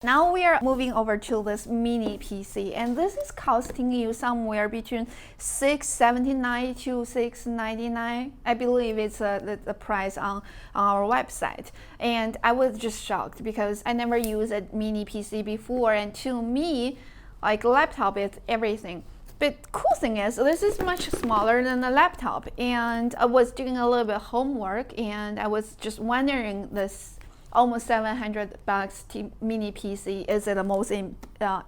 Now we are moving over to this mini PC, and this is costing you somewhere between $679 to $699. I believe it's the price on our website. And I was just shocked because I never used a mini PC before, and to me, like laptop is everything. But cool thing is, this is much smaller than a laptop, and I was doing a little bit of homework, and I was just wondering this almost $700 mini PC is it the most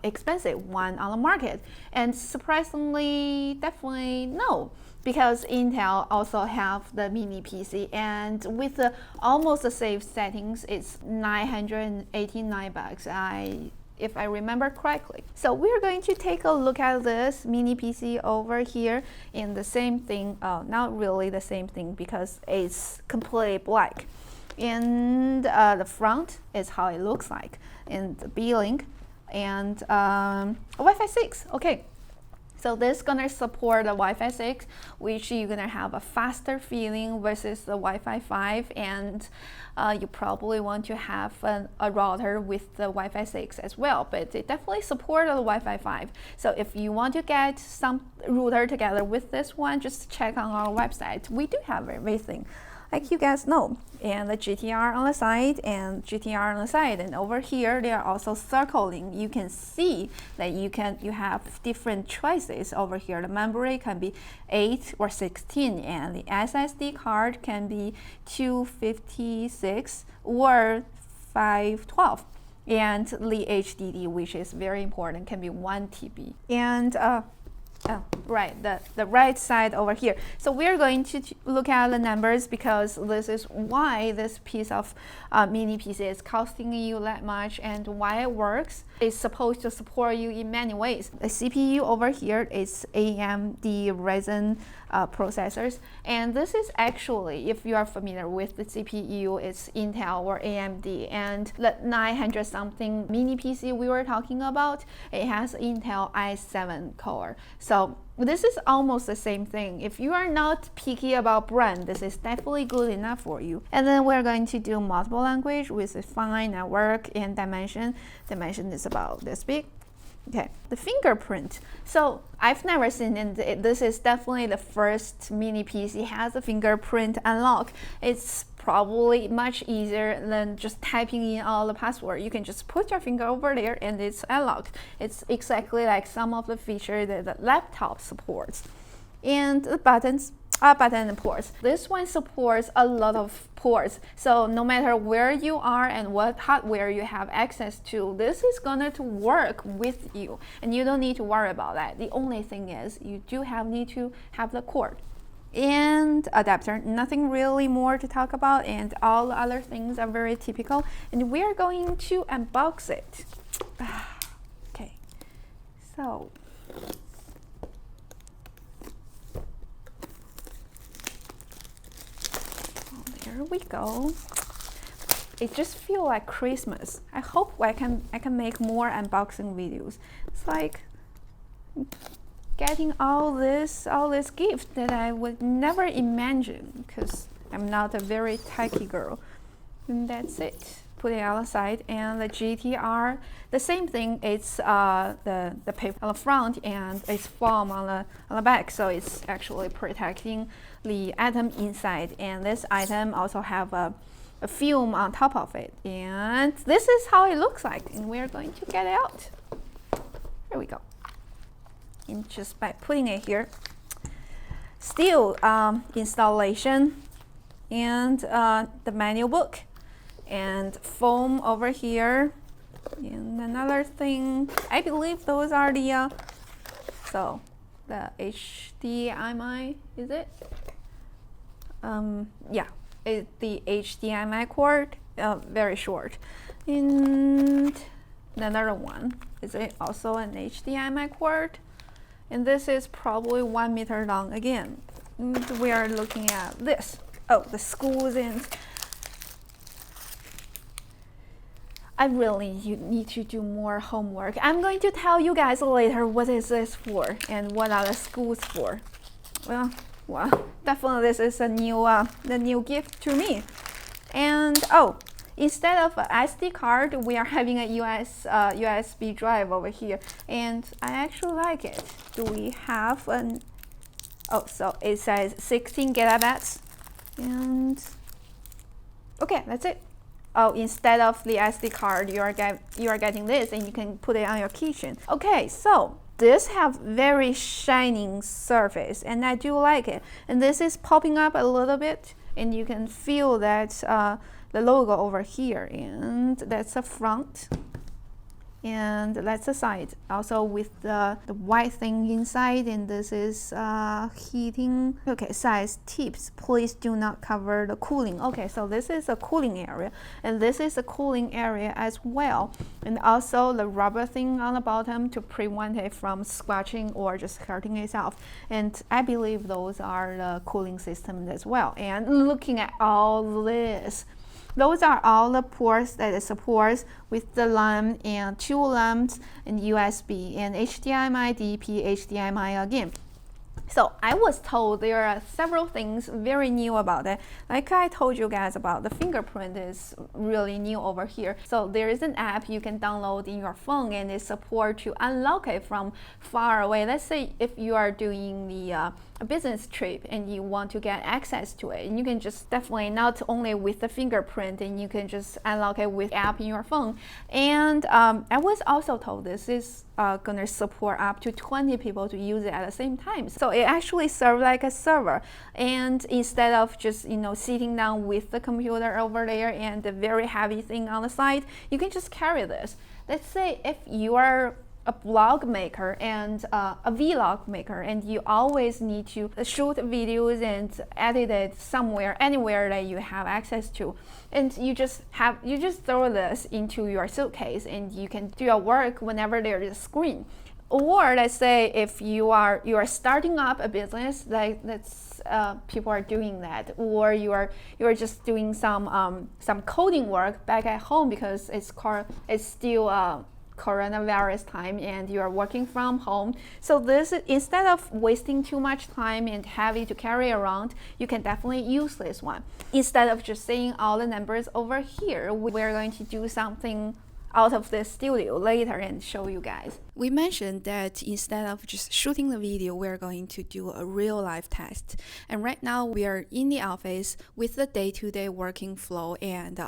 expensive one on the market? And surprisingly, definitely no, because Intel also have the mini PC, and with the almost the same settings, it's $989. If I remember correctly. So we're going to take a look at this mini PC over here in the same thing, not really the same thing because it's completely black. And the front is how it looks like in the B-Link and Wi-Fi 6. Okay, so this is gonna support the Wi-Fi 6, which you're gonna have a faster feeling versus the Wi-Fi 5, and you probably want to have a router with the Wi-Fi 6 as well, but it definitely supports the Wi-Fi 5. So if you want to get some router together with this one, just check on our website. We do have everything, like you guys know, and the GTR on the side and GTR on the side, and over here they are also circling. You can see that you have different choices over here. The memory can be 8 or 16, and the SSD card can be 256 or 512, and the HDD, which is very important, can be 1 TB. And right, the right side over here. So we're going to look at the numbers because this is why this piece of mini PC is costing you that much and why it works. It's supposed to support you in many ways. The CPU over here is AMD Ryzen processors, and this is actually, if you are familiar with the CPU, it's Intel or AMD, and the 900 something mini PC we were talking about, it has Intel i7 core. So this is almost the same thing. If you are not picky about brand, this is definitely good enough for you. And then we're going to do multiple language with a fine network and dimension. Dimension is about this big. Okay, the fingerprint. So I've never seen it. This is definitely the first mini PC has a fingerprint unlock. It's probably much easier than just typing in all the password. You can just put your finger over there and it's unlocked. It's exactly like some of the features that the laptop supports. And the buttons. Button and ports. This one supports a lot of ports. So no matter where you are and what hardware you have access to, this is gonna to work with you, and you don't need to worry about that. The only thing is you do need to have the cord and adapter. Nothing really more to talk about, and all the other things are very typical. And we're going to unbox it. Okay, so. Here we go. It just feels like Christmas. I hope I can make more unboxing videos. It's like getting all this gift that I would never imagine because I'm not a very techy girl. And that's it. Put it on the side, and the GTR, the same thing. It's the paper on the front and it's foam on the back, so it's actually protecting the item inside. And this item also have a film on top of it, and this is how it looks like. And we're going to get it out. Here we go. And just by putting it here, still installation and the manual book. And foam over here, and another thing, I believe those are the the HDMI, is it? Yeah, it's the HDMI cord, very short. And another one, is it also an HDMI cord? And this is probably 1 meter long again. And we are looking at this. Oh, the screws in. I really need to do more homework. I'm going to tell you guys later what is this for and what are the schools for. Well, definitely this is a new the new gift to me. And oh, instead of an SD card, we are having a USB drive over here, and I actually like it. Do we have an, oh, so it says 16 gigabytes, and okay, that's it. Oh, instead of the SD card, you are getting this, and you can put it on your keychain. Okay, so this have very shining surface, and I do like it. And this is popping up a little bit, and you can feel that the logo over here, and that's the front. And that's the side, also with the white thing inside, and this is heating. Okay, size tips, please do not cover the cooling. Okay, so this is a cooling area, and this is a cooling area as well, and also the rubber thing on the bottom to prevent it from scratching or just hurting itself. And I believe those are the cooling systems as well. And looking at all this, those are all the ports that it supports with the LAN and 2 lamps and USB and HDMI, DP, HDMI again. So I was told there are several things very new about it. Like I told you guys about, the fingerprint is really new over here. So there is an app you can download in your phone, and it supports to unlock it from far away. Let's say if you are doing the a business trip and you want to get access to it, and you can just definitely not only with the fingerprint, and you can just unlock it with app in your phone. And I was also told this is gonna support up to 20 people to use it at the same time. So it actually serves like a server, and instead of just sitting down with the computer over there and the very heavy thing on the side, you can just carry this. Let's say if you are a blog maker and a vlog maker, and you always need to shoot videos and edit it somewhere, anywhere that you have access to, and you just throw this into your suitcase, and you can do your work whenever there is a screen. Or let's say if you are starting up a business, like people are doing that, or you are just doing some coding work back at home because it's still coronavirus time and you are working from home. So this, instead of wasting too much time and having to carry around, you can definitely use this one. Instead of just saying all the numbers over here, we're going to do something out of the studio later and show you guys. We mentioned that instead of just shooting the video, we're going to do a real life test. And right now we are in the office with the day-to-day working flow, and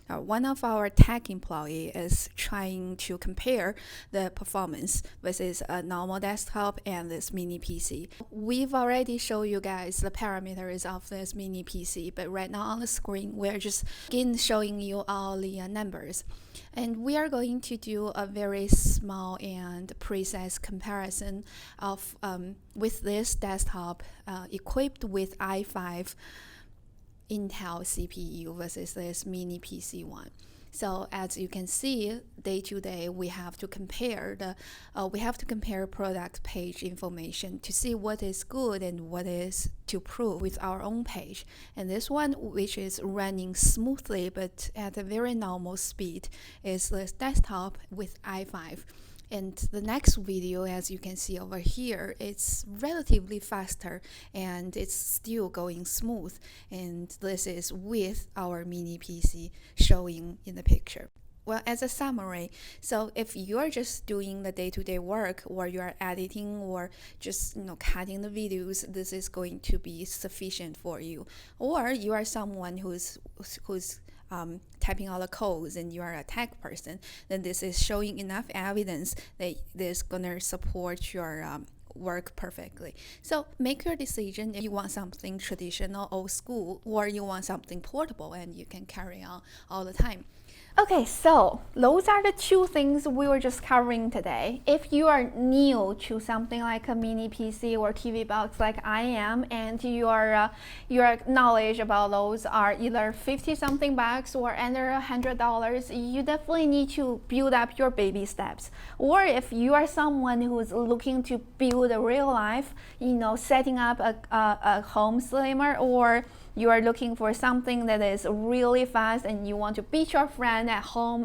one of our tech employee is trying to compare the performance versus a normal desktop and this mini PC. We've already shown you guys the parameters of this mini PC, but right now on the screen, we're just again showing you all the numbers. And we are going to do a very small and precise comparison of with this desktop equipped with i5 Intel CPU versus this mini PC one. So as you can see, day to day, we have to compare product page information to see what is good and what is to prove with our own page. And this one, which is running smoothly but at a very normal speed, is this desktop with i5. And the next video, as you can see over here, it's relatively faster and it's still going smooth. And this is with our mini PC showing in the picture. Well, as a summary, so if you're just doing the day-to-day work, or you're editing, or just cutting the videos, this is going to be sufficient for you. Or you are someone who's typing all the codes and you are a tech person, then this is showing enough evidence that this is gonna support your work perfectly. So make your decision if you want something traditional, old school, or you want something portable and you can carry on all the time. Okay, so those are the two things we were just covering today. If you are new to something like a mini PC or TV box like I am, and your knowledge about those are either 50-something bucks or under $100, you definitely need to build up your baby steps. Or if you are someone who is looking to build a real life, setting up a home slimmer, or you are looking for something that is really fast and you want to beat your friend at home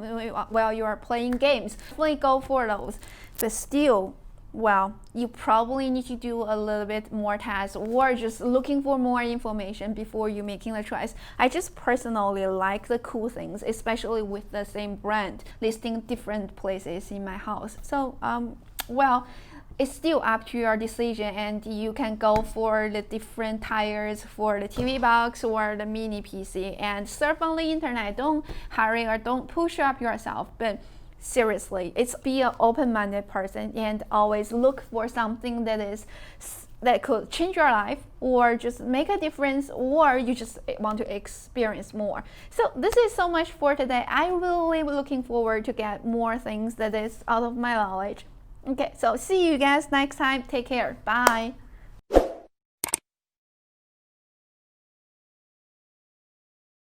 while you are playing games, definitely go for those. But still, well, you probably need to do a little bit more tests or just looking for more information before you making the choice. I just personally like the cool things, especially with the same brand listing different places in my house. So well, it's still up to your decision, and you can go for the different tires for the TV box or the mini PC and surf on the internet. Don't hurry or don't push up yourself, but seriously, it's be an open-minded person and always look for something that could change your life or just make a difference, or you just want to experience more. So this is so much for today. I really looking forward to get more things that is out of my knowledge. Okay, so see you guys next time. Take care. Bye.